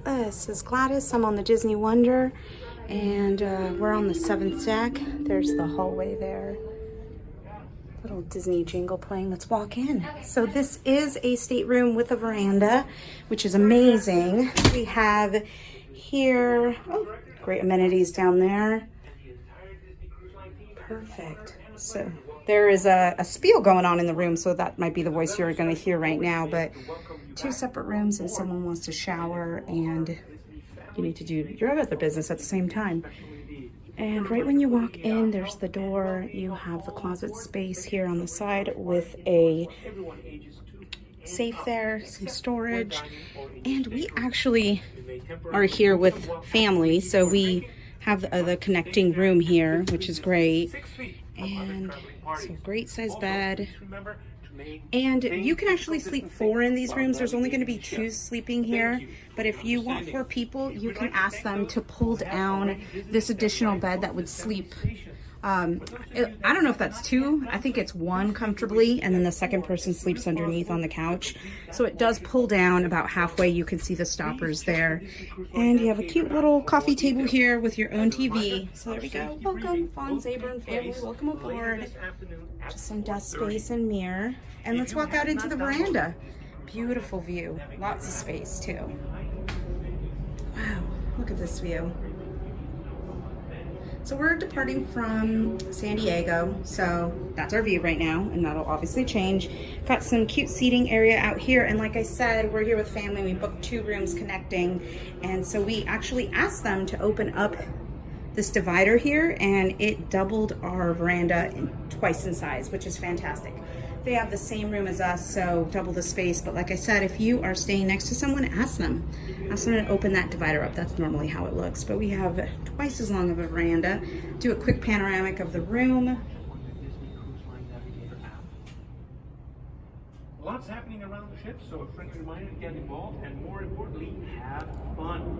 This is Gladys. I'm on the Disney Wonder, and we're on the 7th deck. There's the hallway there. Little Disney jingle playing. Let's walk in. So this is a stateroom with a veranda, which is amazing. We have here, great amenities down there. Perfect. So there is a spiel going on in the room, so that might be the voice you're going to hear right now, but 2 separate rooms and someone wants to shower and you need to do your other business at the same time. And right when you walk in, there's the door. You have the closet space here on the side with a safe there, some storage. And we actually are here with family, so we have the connecting room here, which is great. And so great size bed. And you can actually sleep 4 in these rooms. There's only going to be 2 sleeping here, but if you want 4 people, you can ask them to pull down this additional bed that would sleep. I don't know if that's 2. I think it's 1 comfortably, and then the second person sleeps underneath on the couch. So it does pull down about halfway. You can see the stoppers there. And you have a cute little coffee table here with your own TV. So there we go. Welcome, Fawn, Saber, and family. Welcome aboard. Just some desk space and mirror. And let's walk out into the veranda. Beautiful view. Lots of space, too. Wow, look at this view. So we're departing from San Diego, so that's our view right now, and that'll obviously change. Got some cute seating area out here, and like I said, we're here with family. We booked 2 rooms connecting, and so we actually asked them to open up this divider here, and it doubled our veranda twice in size, which is fantastic. They have the same room as us, so double the space. But like I said, if you are staying next to someone, ask them to open that divider up. That's normally how it looks. But we have twice as long of a veranda. Do a quick panoramic of the room. Lots happening around the ship, so a friendly reminder to get involved and more importantly, have fun.